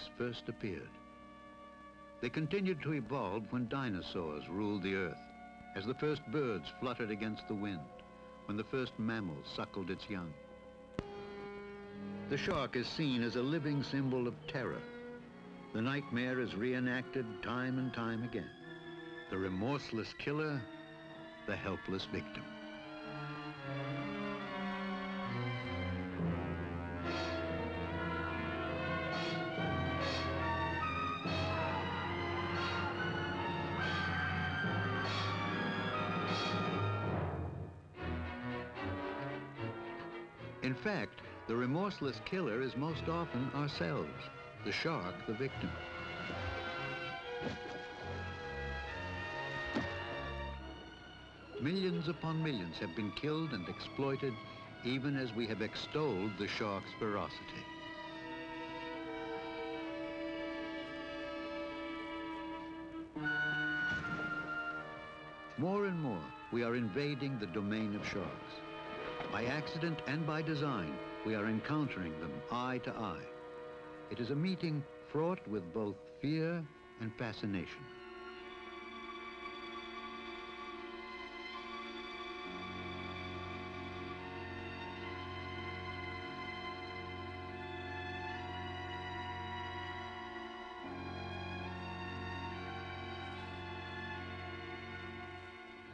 sharks first appeared. They continued to evolve when dinosaurs ruled the earth, as the first birds fluttered against the wind, when the first mammal suckled its young. The shark is seen as a living symbol of terror. The nightmare is reenacted time and time again. The remorseless killer, the helpless victim. In fact, the remorseless killer is most often ourselves, the shark the victim. Millions upon millions have been killed and exploited, even as we have extolled the shark's ferocity. More and more, we are invading the domain of sharks. By accident and by design, we are encountering them eye to eye. It is a meeting fraught with both fear and fascination.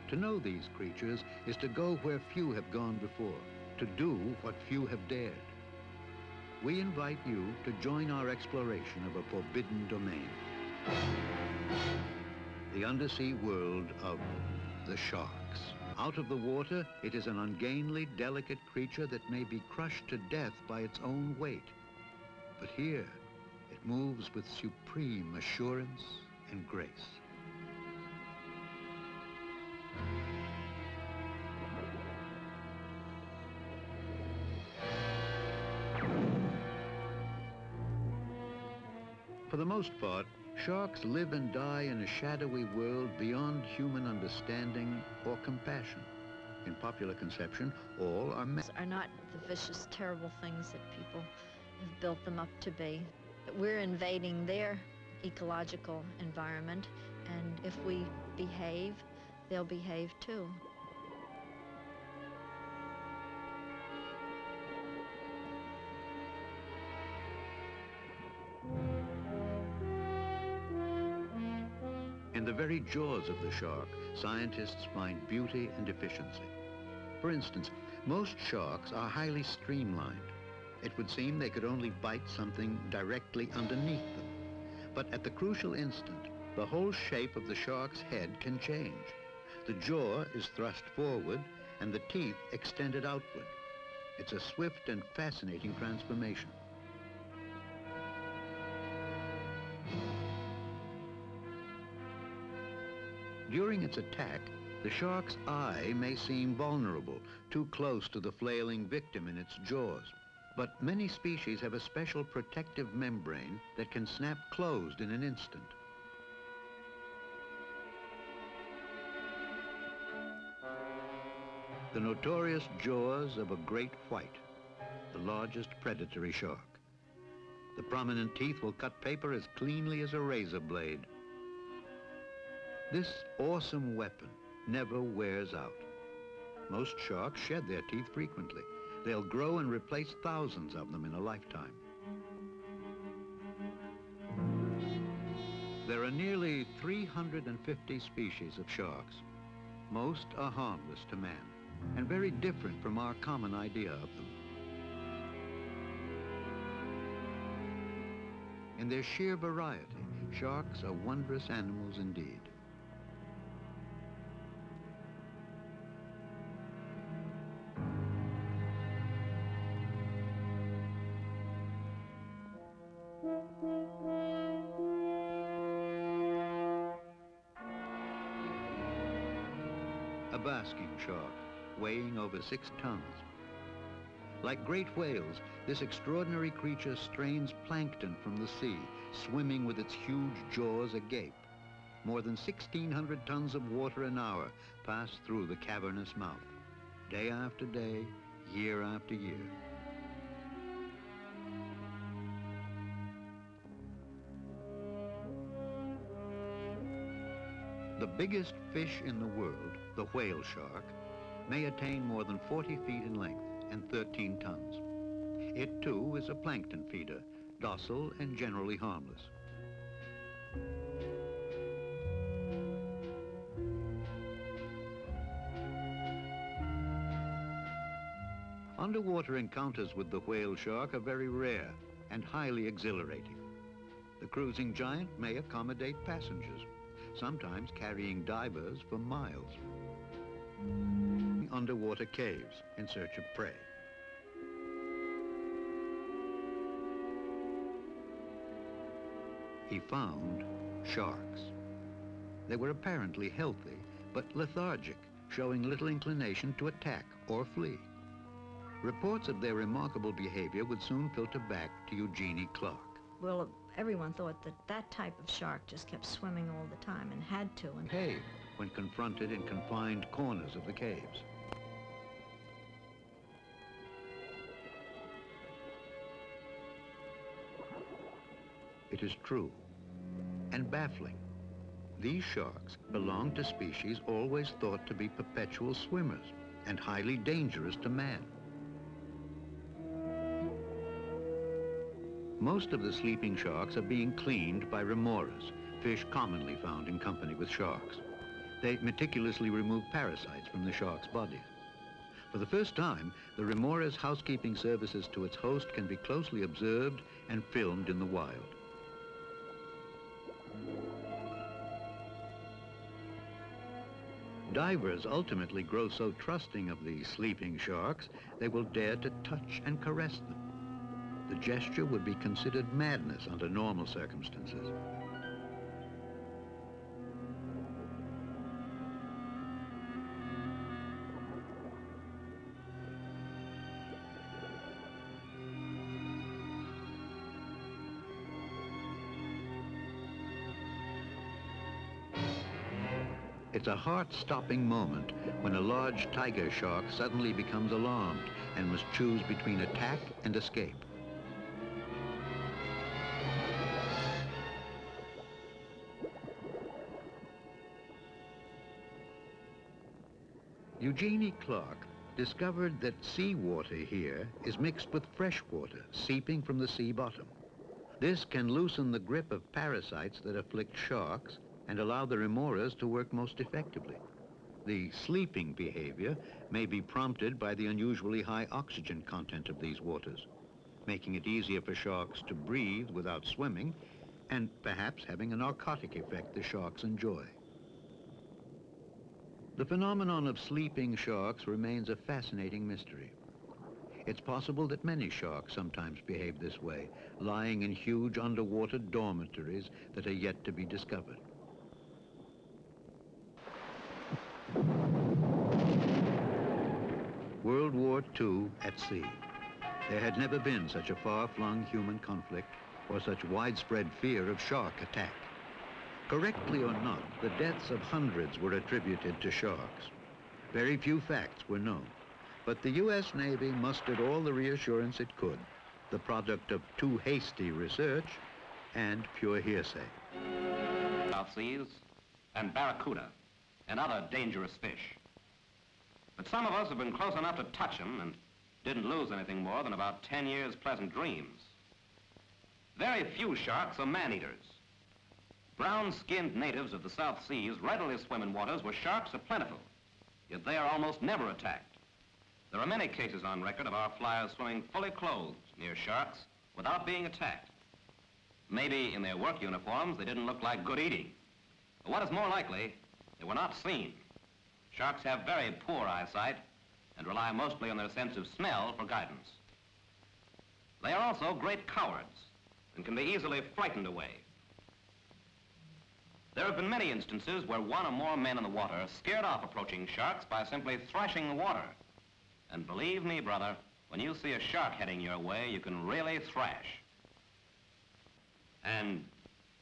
To know these creatures is to go where few have gone before, to do what few have dared. We invite you to join our exploration of a forbidden domain. The undersea world of the sharks. Out of the water, it is an ungainly, delicate creature that may be crushed to death by its own weight. But here, it moves with supreme assurance and grace. For the most part, sharks live and die in a shadowy world beyond human understanding or compassion. In popular conception, all are not the vicious, terrible things that people have built them up to be. We're invading their ecological environment, and if we behave, they'll behave too. In the very jaws of the shark, scientists find beauty and efficiency. For instance, most sharks are highly streamlined. It would seem they could only bite something directly underneath them. But at the crucial instant, the whole shape of the shark's head can change. The jaw is thrust forward and the teeth extended outward. It's a swift and fascinating transformation. During its attack, the shark's eye may seem vulnerable, too close to the flailing victim in its jaws. But many species have a special protective membrane that can snap closed in an instant. The notorious jaws of a great white, the largest predatory shark. The prominent teeth will cut paper as cleanly as a razor blade. This awesome weapon never wears out. Most sharks shed their teeth frequently. They'll grow and replace thousands of them in a lifetime. There are nearly 350 species of sharks. Most are harmless to man and very different from our common idea of them. In their sheer variety, sharks are wondrous animals indeed. A basking shark, weighing over 6 tons. Like great whales, this extraordinary creature strains plankton from the sea, swimming with its huge jaws agape. More than 1,600 tons of water an hour pass through the cavernous mouth, day after day, year after year. The biggest fish in the world, the whale shark, may attain more than 40 feet in length and 13 tons. It too is a plankton feeder, docile and generally harmless. Underwater encounters with the whale shark are very rare and highly exhilarating. The cruising giant may accommodate passengers, sometimes carrying divers for miles. Underwater caves in search of prey. He found sharks. They were apparently healthy, but lethargic, showing little inclination to attack or flee. Reports of their remarkable behavior would soon filter back to Eugenie Clark. Well, everyone thought that that type of shark just kept swimming all the time and had to. And Behave when confronted in confined corners of the caves. It is true and baffling. These sharks belong to species always thought to be perpetual swimmers and highly dangerous to man. Most of the sleeping sharks are being cleaned by remoras, fish commonly found in company with sharks. They meticulously remove parasites from the shark's bodies. For the first time, the remora's housekeeping services to its host can be closely observed and filmed in the wild. Divers ultimately grow so trusting of these sleeping sharks, they will dare to touch and caress them. The gesture would be considered madness under normal circumstances. It's a heart-stopping moment when a large tiger shark suddenly becomes alarmed and must choose between attack and escape. Eugenie Clark discovered that seawater here is mixed with fresh water seeping from the sea bottom. This can loosen the grip of parasites that afflict sharks and allow the remoras to work most effectively. The sleeping behavior may be prompted by the unusually high oxygen content of these waters, making it easier for sharks to breathe without swimming and perhaps having a narcotic effect the sharks enjoy. The phenomenon of sleeping sharks remains a fascinating mystery. It's possible that many sharks sometimes behave this way, lying in huge underwater dormitories that are yet to be discovered. World War II at sea. There had never been such a far-flung human conflict or such widespread fear of shark attack. Correctly or not, the deaths of hundreds were attributed to sharks. Very few facts were known, but the U.S. Navy mustered all the reassurance it could, the product of too hasty research and pure hearsay. South Seas and barracuda and other dangerous fish. But some of us have been close enough to touch them and didn't lose anything more than about 10 years' pleasant dreams. Very few sharks are man-eaters. Brown-skinned natives of the South Seas readily swim in waters where sharks are plentiful, yet they are almost never attacked. There are many cases on record of our flyers swimming fully clothed near sharks without being attacked. Maybe in their work uniforms they didn't look like good eating. But what is more likely, they were not seen. Sharks have very poor eyesight and rely mostly on their sense of smell for guidance. They are also great cowards and can be easily frightened away. There have been many instances where one or more men in the water scared off approaching sharks by simply thrashing the water. And believe me, brother, when you see a shark heading your way, you can really thrash. And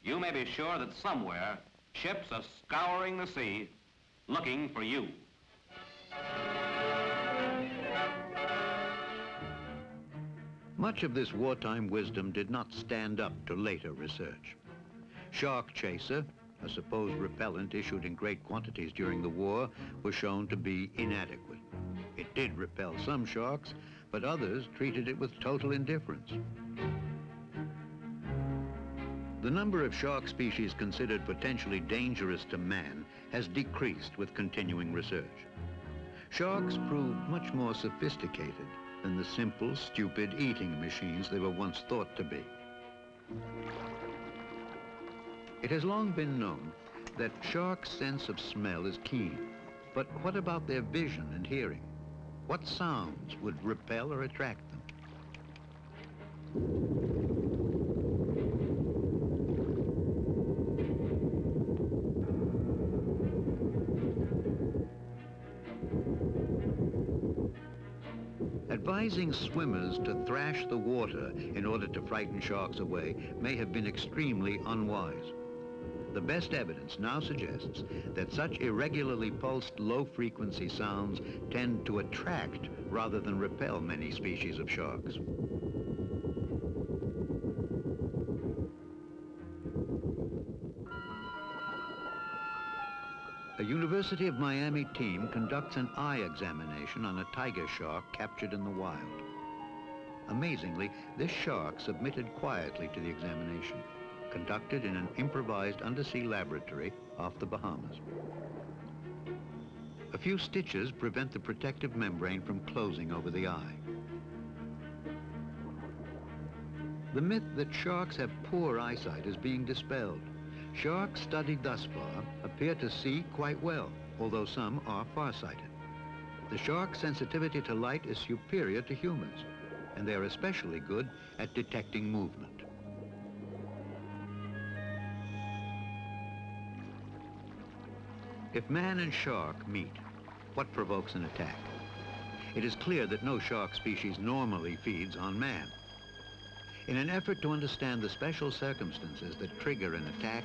you may be sure that somewhere, ships are scouring the sea looking for you. Much of this wartime wisdom did not stand up to later research. Shark chaser a supposed repellent issued in great quantities during the war, was shown to be inadequate. It did repel some sharks, but others treated it with total indifference. The number of shark species considered potentially dangerous to man has decreased with continuing research. Sharks prove much more sophisticated than the simple, stupid eating machines they were once thought to be. It has long been known that sharks' sense of smell is keen, but what about their vision and hearing? What sounds would repel or attract them? Advising swimmers to thrash the water in order to frighten sharks away may have been extremely unwise. The best evidence now suggests that such irregularly pulsed low-frequency sounds tend to attract rather than repel many species of sharks. A University of Miami team conducts an eye examination on a tiger shark captured in the wild. Amazingly, this shark submitted quietly to the examination, conducted in an improvised undersea laboratory off the Bahamas. A few stitches prevent the protective membrane from closing over the eye. The myth that sharks have poor eyesight is being dispelled. Sharks studied thus far appear to see quite well, although some are farsighted. The shark's sensitivity to light is superior to humans, and they are especially good at detecting movement. If man and shark meet, what provokes an attack? It is clear that no shark species normally feeds on man. In an effort to understand the special circumstances that trigger an attack,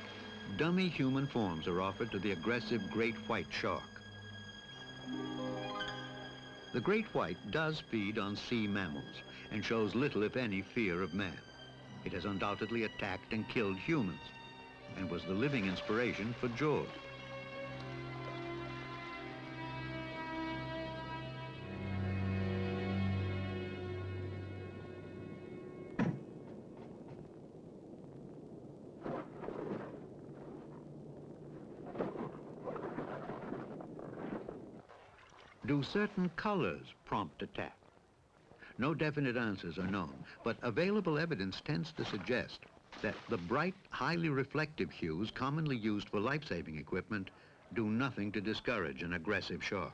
dummy human forms are offered to the aggressive great white shark. The great white does feed on sea mammals and shows little, if any, fear of man. It has undoubtedly attacked and killed humans and was the living inspiration for Jaws. Do certain colors prompt attack? No definite answers are known, but available evidence tends to suggest that the bright, highly reflective hues commonly used for life-saving equipment do nothing to discourage an aggressive shark.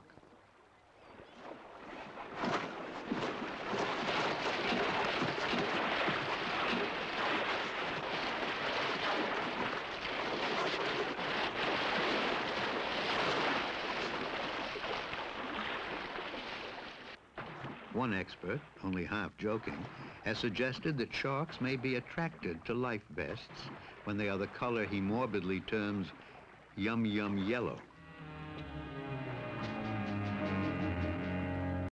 One expert, only half joking, has suggested that sharks may be attracted to life vests when they are the color he morbidly terms yum yum yellow.